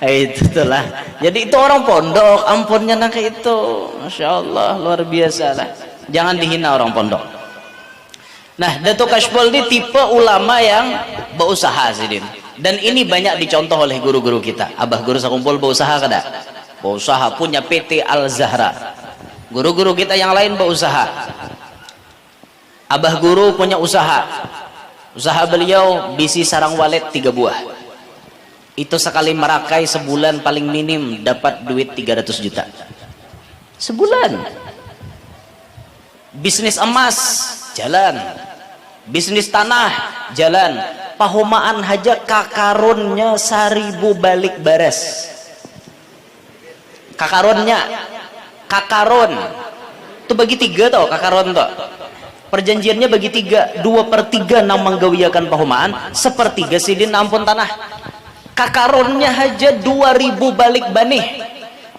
Itulah. Jadi itu orang pondok, ampunnya nak itu. Masya Allah luar biasa lah. Jangan dihina orang pondok. Nah, Datuk Kashpol ini tipe ulama yang berusaha sidin. Dan ini banyak dicontoh oleh guru-guru kita. Abah guru sakumpul berusaha kada? Berusaha, punya PT Al Zahra. Guru-guru kita yang lain berusaha. Abah guru punya usaha. Usaha beliau bisi sarang walet 3 buah. Itu sekali merakai sebulan paling minim dapat duit 300 juta. Sebulan. Bisnis emas jalan. Bisnis tanah jalan. Pahumaan haja kakarunnya 1000 balik bares. Kakarun itu bagi 3 tau kakaron tau. Perjanjiannya bagi 3, 2/3 nang menggawiakan pahumaan, 1/3 sidin ampun tanah. Kakaronnya haja 2000 balik banih,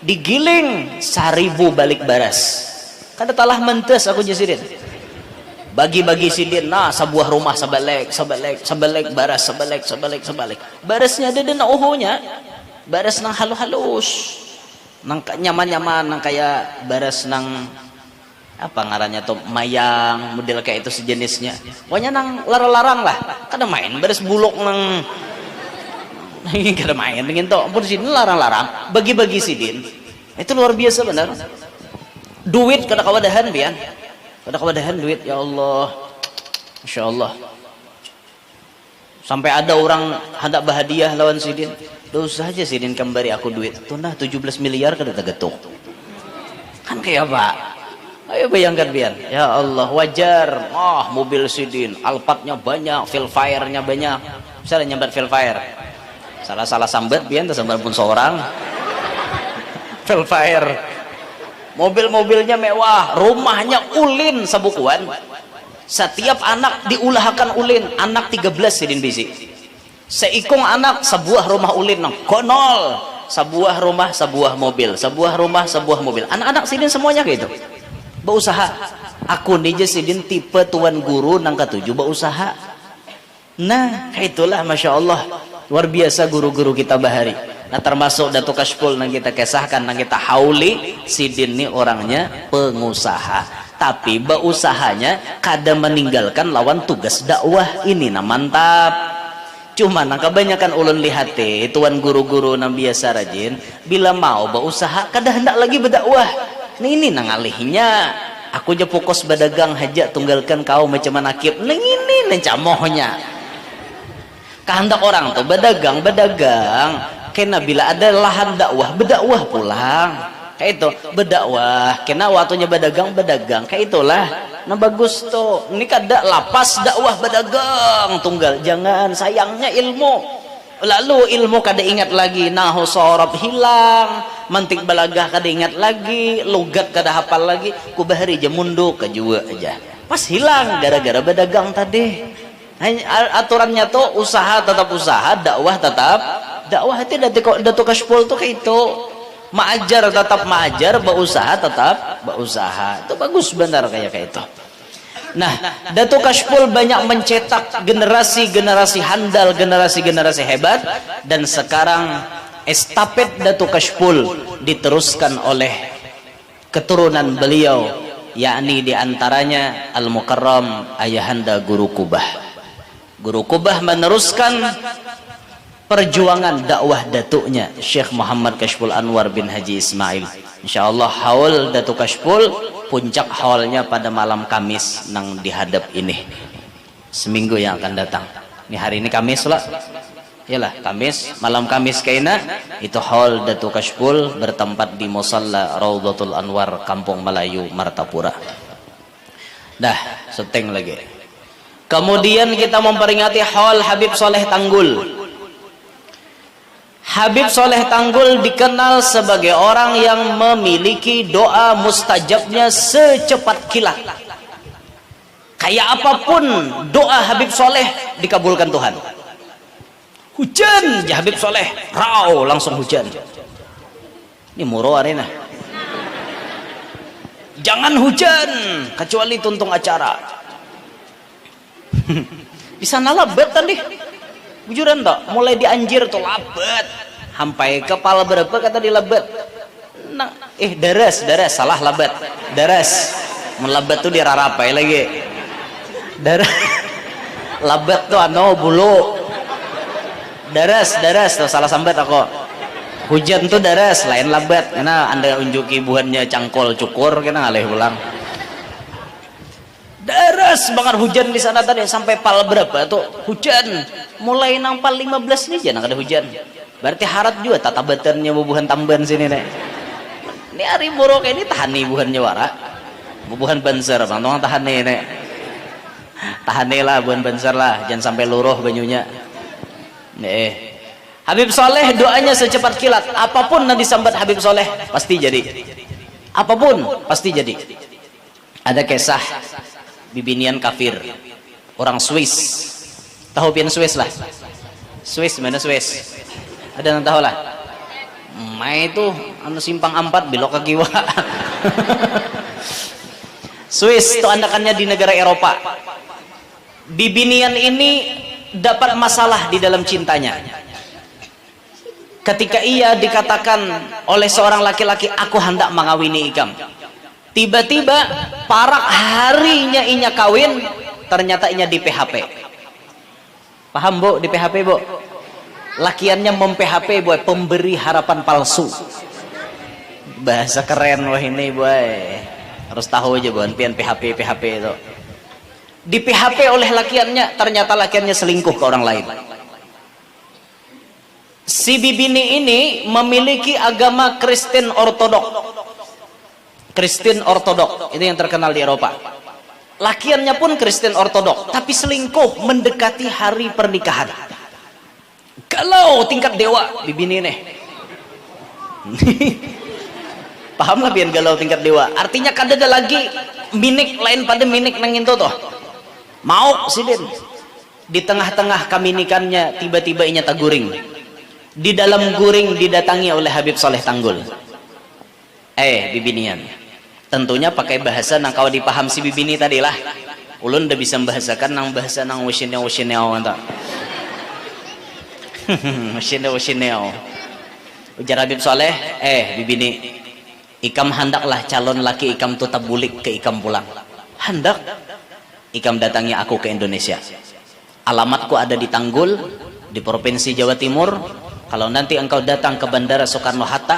digiling 1000 balik baras. kada talah mentes aku jasidin bagi-bagi sidin nah sebuah rumah sebalik sebalik barasnya ada na uhunya baras nang halus nang nyaman-nyaman nang kayak baras nang apa ngarannya tuh mayang model kayak itu sejenisnya pokoknya nang larang-larang lah kada main baras buluk nang kada main dengan tuh ampun sidin larang-larang bagi-bagi sidin itu luar biasa benar duit kada kawadahan bian kada kawadahan duit ya Allah Masya Allah sampai ada orang hendak berhadiah lawan sidin dosa saja sidin kembali aku duit tuh nah 17 miliar kada tagetuk kan kayak apa ayo bayangkan bian ya Allah wajar mobil sidin Alphardnya banyak Velfire-nya banyak misalnya nyambat Velfire salah sambat bian tersambat pun seorang Velfire mobil-mobilnya mewah rumahnya ulin sabukuan setiap anak diulahkan ulin anak 13 sidin bisi seikung anak sebuah rumah ulin nang konol sebuah rumah sebuah mobil sebuah rumah sebuah mobil anak-anak sidin semuanya kayak itu berusaha aku nih sidin tipe tuan guru nang ketujuh berusaha nah kayak itulah Masya Allah luar biasa guru-guru kita bahari nah termasuk Datuk Kashful nang kita kisahkan nang kita hauli sidin nih orangnya pengusaha tapi beusahanya kada meninggalkan lawan tugas dakwah ini nah mantap cuma nang kebanyakan ulun lihat tuan guru-guru nang biasa rajin bila mau berusaha kada hendak lagi berdakwah ini nang alihnya aku je fokus berdagang haja tunggalkan kau macam manakib nang ini nang camohnya kehendak orang tuh berdagang kena bila ada lahan dakwah berdakwah pulang kayak itu berdakwah kena waktunya berdagang kayak itulah nah bagus tuh ini kada lapas dakwah berdagang tunggal jangan sayangnya ilmu lalu ilmu kada ingat lagi nahu sorab hilang mantik balagah kada ingat lagi logat kada hafal lagi kubahari je munduk ke jua aja pas hilang gara-gara berdagang tadi aturannya tuh usaha tetap usaha dakwah tetap dakwah itu Datuk Kashful tuh kayak itu maajar tetap maajar berusaha tetap berusaha itu bagus benar kayak itu nah Datuk Kashful banyak mencetak generasi-generasi handal generasi-generasi hebat dan sekarang estafet Datuk Kashful diteruskan oleh keturunan beliau yakni diantaranya Al-Mukarram Ayahanda Guru Kubah meneruskan perjuangan dakwah datuknya Syekh Muhammad Kashful Anwar bin Haji Ismail insyaallah haul Datuk Kashful puncak haulnya pada malam Kamis nang dihadap ini seminggu yang akan datang ini hari ini Kamis lah yalah Kamis malam Kamis kaina itu haul Datuk Kashful bertempat di Musalla Raudhatul Anwar Kampung Melayu Martapura dah seteng lagi kemudian kita memperingati haul Habib Soleh Tanggul. Habib Soleh Tanggul dikenal sebagai orang yang memiliki doa mustajabnya secepat kilat. Kayak apapun doa Habib Soleh dikabulkan Tuhan. Hujan ya Habib Soleh, rau langsung hujan. Ini muro arena. Jangan hujan kecuali tuntung acara. Di sana labet tadi. Bujuran tak mulai dianjir tuh labet sampai kepala berapa kata di labet nah, daras salah labet daras melabet tuh dirarapai lagi daras labet tuh bulu daras tuh salah sambat aku hujan tuh daras lain labet karena anda unjuki buahnya cangkol cukur kena ngalih ulang deras banget hujan di sana tadi sampai pal berapa tuh hujan mulai nang pal 15 nih jangan ada hujan berarti harat juga tata batannya bubuhan tamban sini nih ini hari buruk ini tahan nih bubuhannya wara bubuhan banser bang tolong tahan nih tahan nih lah bubuhan banser lah jangan sampai luruh banyunya nih Habib Soleh doanya secepat kilat apapun yang disambat Habib Soleh pasti jadi apapun pasti jadi ada kisah bibinian kafir orang Swiss tahu pian Swiss lah Swiss mana Swiss ada yang tahu lah mai itu anu simpang 4 belok ke kiwa Swiss itu anakannya di negara Eropa. Bibinian ini dapat masalah di dalam cintanya. Ketika ia dikatakan oleh seorang laki-laki, aku hendak mengawini ikam. Tiba-tiba parak harinya inya kawin, ternyata inya di PHP. Paham bu, di PHP bu? Lakiannya mem-PHP boy, pemberi harapan palsu. Bahasa keren wah ini boy. Harus tahu aja bu, pian PHP itu. Di PHP oleh lakiannya, ternyata lakiannya selingkuh ke orang lain. Si bibini ini memiliki agama Kristen Ortodok. Kristen Ortodok itu yang terkenal di Eropa. Lakiannya pun Kristen Ortodok, tapi selingkuh mendekati hari pernikahan. Kalau tingkat dewa bibini nih. Paham lah biar galau tingkat dewa. Artinya kada ada lagi minik lain pada minik nang itu toh. Mau sidin. Di tengah-tengah kaminikannya tiba-tiba inya taguring. Di dalam guring didatangi oleh Habib Soleh Tanggul. Bibinian. Tentunya pakai bahasa nang kau dipaham si bibini tadi lah. Ulun udah bisa membahasakan nang bahasa nang wasineo anta. Wasineo. Ujar Habib Soleh, bibini, ikam hendaklah calon laki ikam tu tabulik ke ikam pulang. Hendak ikam datangi aku ke Indonesia. Alamatku ada di Tanggul, di Provinsi Jawa Timur. Kalau nanti engkau datang ke Bandara Soekarno-Hatta,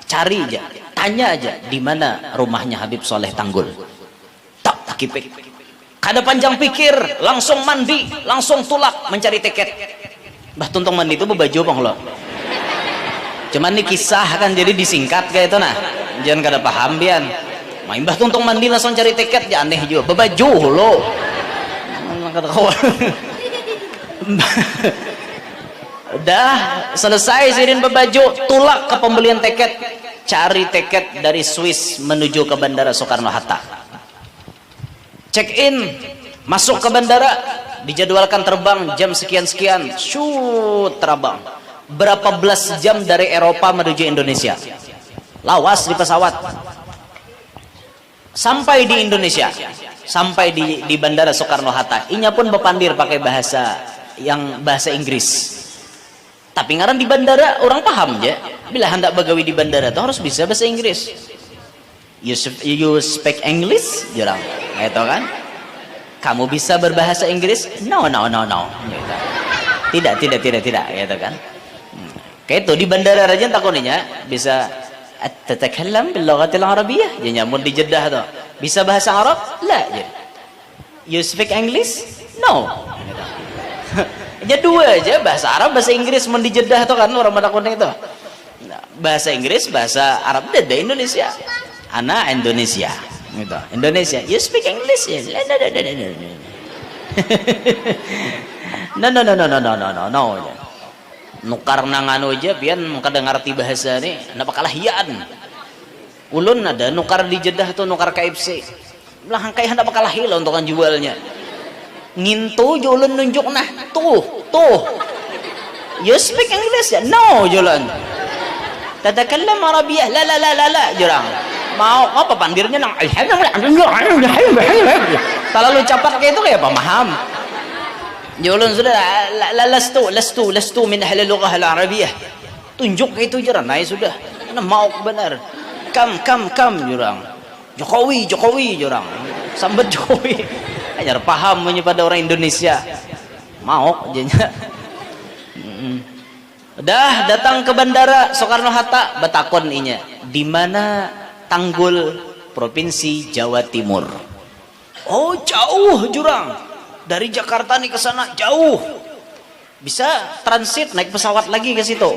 cari aja, tanya aja di mana rumahnya Habib Soleh Tanggul. Tak kipik. Kada panjang pikir, langsung mandi, langsung tulak mencari tiket. Bah tuntung mandi itu bebaju bang lo. Cuman ini kisah kan jadi disingkat kayak itu nah. Jangan kada paham bian. Main bah tuntung mandi langsung cari tiket, ya aneh juga. Bebaju lo. Kata kawan. Udah selesai sirin bebaju, tulak ke pembelian tiket, cari tiket dari Swiss menuju ke Bandara Soekarno-Hatta. Check in, masuk ke bandara, dijadwalkan terbang jam sekian-sekian, shoot terbang. Berapa belas jam dari Eropa menuju Indonesia. Lawas di pesawat. Sampai di Indonesia, sampai di Bandara Soekarno-Hatta, inya pun bepandir pakai bahasa Inggris. Tapi ngaran di bandara orang paham aja. Bila hendak bagawi di bandara itu harus bisa bahasa Inggris. You speak English? Jurang. Gitu kan? Kamu bisa berbahasa Inggris? No. Gitu. Tidak. Gitu kan? Kayak itu di bandara aja takutnya bisa tatakallam bil lughatil arabiyyah. Jadi nyamun di Jeddah tuh. Bisa bahasa Arab? La. You speak English? No. Gitu. Aja dua aja, bahasa Arab, bahasa Inggris di Jeddah tuh kan orang pada kuning itu. Nah, bahasa Inggris, bahasa Arab ada Indonesia. Anak Indonesia, gitu. Indonesia, you speak English ya? No. Nukar nang anu aja, pian kada ngerti bahasa nih, napa kalah hian. Ulun ada nukar di Jeddah tuh nukar KFC. Belakang kayak hendak kalah hilang untuk kan jualnya. Ngintu jualan nunjuk nah tuh you speak English ya? No jualan tatakallam Arabiyyah la jurang mau apa pandirnya nang terlalu cepat kayak itu kayak paham jualan sudah lastu min ahli lughah al-arabiyyah tunjuk kayak itu jurang nah sudah nah, mau benar kam jurang Jokowi jurang sambat Jokowi hanya paham pada orang Indonesia mau jadinya udah datang ke bandara Soekarno-Hatta betakon inya di mana Tanggul Provinsi Jawa Timur. Oh jauh jurang dari Jakarta nih ke sana jauh bisa transit naik pesawat lagi ke situ.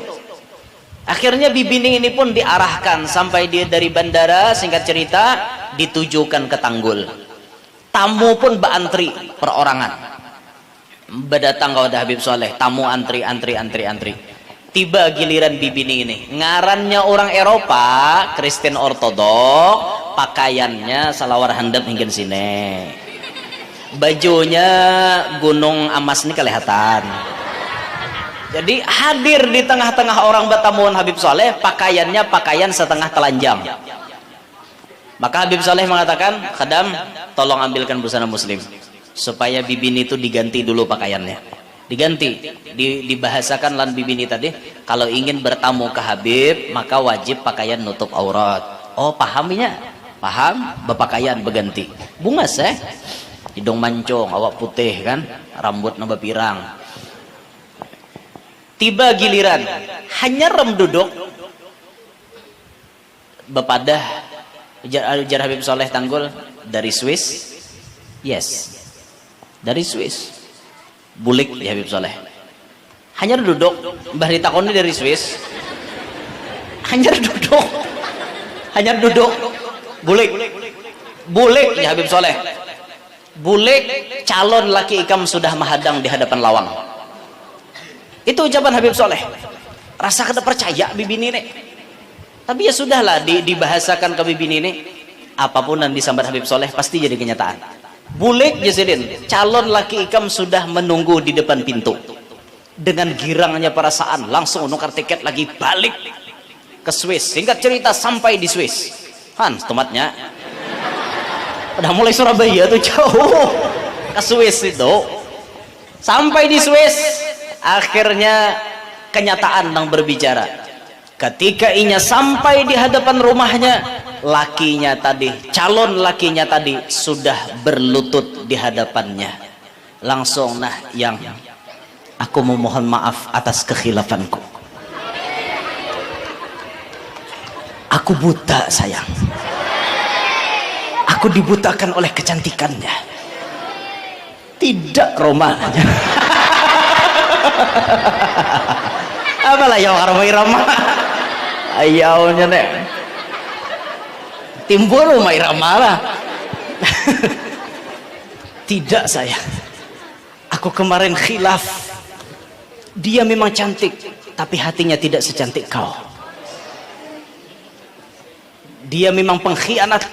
Akhirnya bibini ini pun diarahkan sampai dia dari bandara singkat cerita ditujukan ke Tanggul. Tamu pun berantri perorangan. Berdatang kepada Habib Soleh, tamu antri. Tiba giliran bibini ini. Ngarannya orang Eropa, Kristen Ortodok, pakaiannya salawar handap hingga sini. Bajunya gunung amas ini kelihatan. Jadi hadir di tengah-tengah orang bertamuan Habib Soleh, pakaiannya pakaian setengah telanjang. Maka Habib Saleh mengatakan, khadam, tolong ambilkan busana muslim supaya bibini itu diganti dulu pakaiannya, diganti, dibahasakan lan bibini tadi, kalau ingin bertamu ke Habib maka wajib pakaian nutup aurat. Oh pahamnya, paham, berpakaian berganti. Bunga seh, hidung mancung, awak putih kan, rambut nambah pirang. Tiba giliran hanya rem duduk bepadah ujar Habib Saleh Tanggul, dari Swiss. Yes, dari Swiss. Bulik di Habib Saleh. Hanya duduk, Mbah ditakoni dari Swiss. Hanya duduk. Hanya duduk. Bulik. Bulik di Habib Saleh. Bulik, calon laki ikam sudah menghadang di hadapan lawang. Itu ucapan Habib Saleh. Rasa kada percaya bibini ini. Tapi ya sudahlah, dibahasakan ke bibini ini. Apapun yang disambar Habib Saleh pasti jadi kenyataan. Bulik Jasidin, calon laki ikam sudah menunggu di depan pintu. Dengan girangnya perasaan, langsung nukar tiket lagi balik ke Swiss. Singkat cerita sampai di Swiss. Han, tomatnya. Udah mulai Surabaya tuh jauh ke Swiss itu. Sampai di Swiss, akhirnya kenyataan yang berbicara. Ketika inya sampai di hadapan rumahnya, lakinya tadi, calon lakinya tadi sudah berlutut di hadapannya. Langsung, nah yang aku memohon maaf atas kekhilafanku. Aku buta sayang. Aku dibutakan oleh kecantikannya. Tidak romanya. Apalah yang karma irama. Ayaunya nek. Timbul rumah irama lah. Tidak sayang. Aku kemarin khilaf. Dia memang cantik, tapi hatinya tidak secantik kau. Dia memang pengkhianat.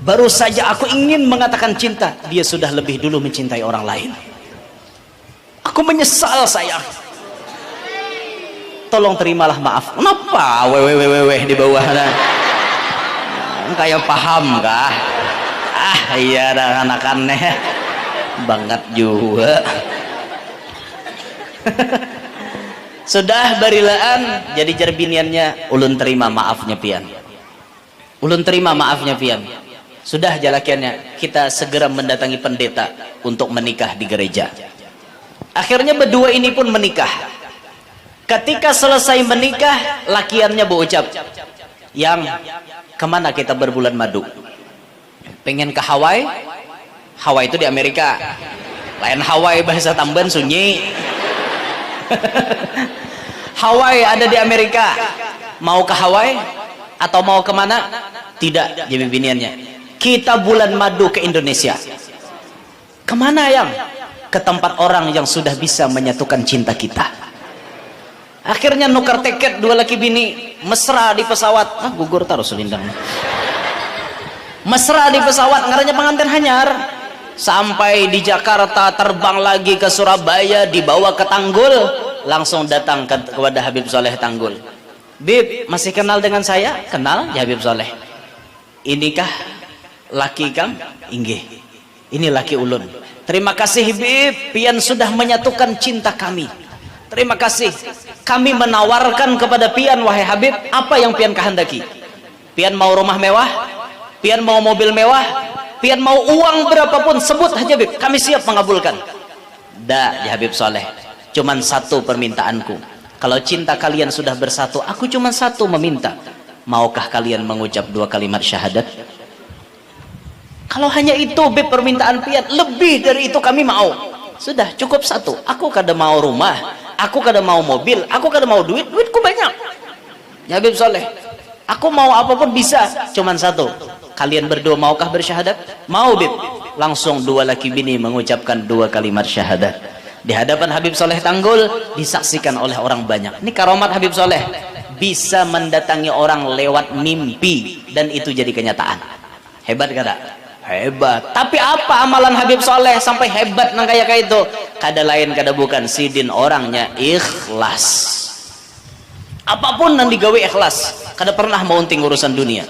Baru saja aku ingin mengatakan cinta, dia sudah lebih dulu mencintai orang lain. Aku menyesal sayang. Tolong terimalah maaf. Kenapa weh di bawah nah? Kayak paham kah? Ah iya dah anak-anak banget juga. Sudah barilaan jadi jarbiniannya, ulun terima maafnya pian. Ulun terima maafnya pian. Sudah jalakiannya, kita segera mendatangi pendeta untuk menikah di gereja. Akhirnya berdua ini pun menikah. Ketika selesai menikah, lakiannya berucap, yang kemana kita berbulan madu? Pengen ke Hawaii? Hawaii itu di Amerika. Lain Hawaii bahasa Tamban sunyi. Hawaii ada di Amerika. Mau ke Hawaii atau mau kemana? Tidak, jadi biniannya. Kita bulan madu ke Indonesia. Kemana yang? Ke tempat orang yang sudah bisa menyatukan cinta kita. Akhirnya nukar tiket, dua laki bini mesra di pesawat. Gugur taruh selindang. Mesra di pesawat, ngaranya pengantin hanyar. Sampai di Jakarta, terbang lagi ke Surabaya, dibawa ke Tanggul, langsung datang kepada Habib Saleh Tanggul. Bib, masih kenal dengan saya? Kenal ya Habib Saleh. Inikah laki kam? Inggih. Ini laki ulun. Terima kasih Bib, pian sudah menyatukan cinta kami. Terima kasih. Kami menawarkan kepada pian, wahai Habib, apa yang pian kehendaki? Pian mau rumah mewah? Pian mau mobil mewah? Pian mau uang berapapun, sebut aja Bib, kami siap mengabulkan. Dah ya Habib Saleh, cuman satu permintaanku. Kalau cinta kalian sudah bersatu, aku cuman satu meminta. Maukah kalian mengucap 2 kalimat syahadat? Kalau hanya itu Bib permintaan pian, lebih dari itu kami mau. Sudah cukup satu. Aku kada mau rumah, aku kada mau mobil, aku kada mau duit, duitku banyak. Ya Habib Saleh, aku mau apapun bisa, cuman satu. Kalian berdua maukah bersyahadat? Mau Bib. Langsung dua laki bini mengucapkan 2 kalimat syahadat. Di hadapan Habib Saleh Tanggul, disaksikan oleh orang banyak. Ini karomat Habib Saleh, bisa mendatangi orang lewat mimpi, dan itu jadi kenyataan. Hebat kada? Hebat. Tapi apa amalan Habib Saleh sampai hebat nang kayak itu? Kada lain kada bukan, sidin orangnya ikhlas. Apapun yang digawe ikhlas, kada pernah mau unting urusan dunia.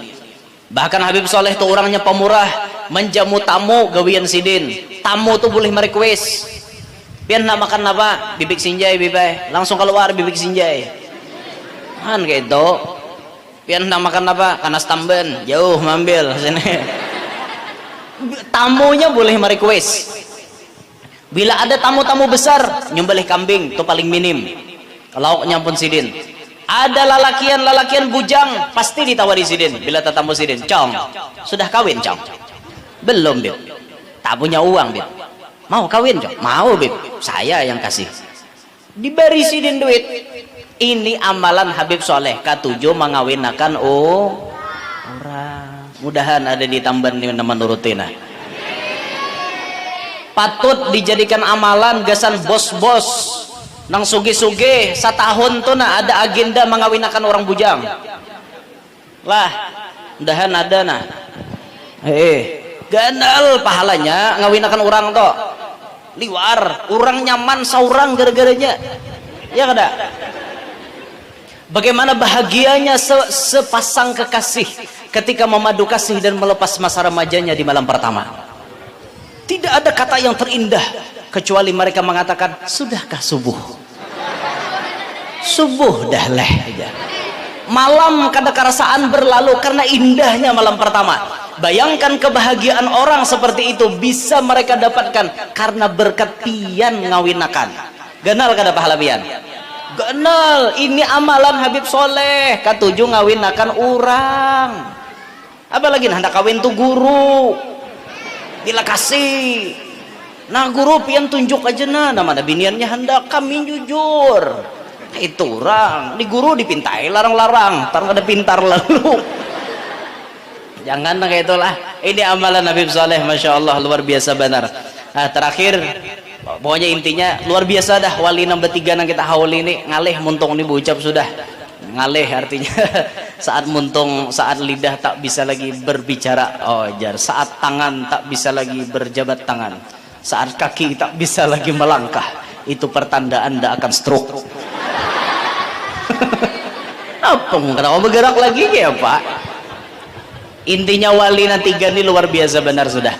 Bahkan Habib Soleh tuh orangnya pemurah, menjamu tamu gawian sidin. Tamu tuh boleh merequest, pian nak makan apa, bibik sinjai bibay, langsung keluar bibik sinjai kan kayak itu. Pian nak makan apa, kanas tamben jauh mambil sini. Tamunya boleh merequest. Bila ada tamu-tamu besar, nyembelih kambing itu paling minim, lauknya pun sidin. Ada lalakian bujang, pasti ditawari sidin. Bila tetamu sidin, cong, sudah kawin cong? Belum bib, tak punya uang bib. Mau kawin cong? Mau bib, saya yang kasih. Diberi sidin duit. Ini amalan Habib Soleh ketujuh mengawinakan orang. Mudahan ada di tamban ini menurutin. Patut dijadikan amalan gasan bos-bos nang suge-suge setahun tuh nah ada agenda mengawinakan orang bujang lah, mudahan ada nah ganal pahalanya ngawinakan orang toh liwar orang nyaman saurang gara-garanya ya kada. Bagaimana bahagianya sepasang kekasih ketika memadu kasih dan melepas masa remajanya di malam pertama. Tidak ada kata yang terindah kecuali mereka mengatakan, sudahkah subuh? Subuh dah leh aja. Malam kada kerasaan berlalu karena indahnya malam pertama. Bayangkan kebahagiaan orang seperti itu bisa mereka dapatkan karena berkat pian ngawinakan. Ganal kada pahala pian? Ganal. Ini amalan Habib Soleh ketujuh ngawinakan orang. Apalagi hendak kawin tuh guru gila kasih. Nah guru pian tunjuk aja nama ada biniannya hendak kami jujur. Itu orang di guru dipintai larang-larang tar ada pintar lalu. Jangan kayak itulah. Ini amalan Habib Soleh, masya Allah luar biasa benar. Nah, terakhir pokoknya intinya luar biasa dah wali nomor 3 yang kita hauli ini ngalih muntung ini ucap sudah ngalih artinya saat muntung, saat lidah tak bisa lagi berbicara, oh jar, saat tangan tak bisa lagi berjabat tangan, saat kaki tak bisa lagi melangkah, itu pertanda Anda akan stroke. Apa kenapa bergerak lagi ya Pak? Intinya wali nanti ini luar biasa benar sudah.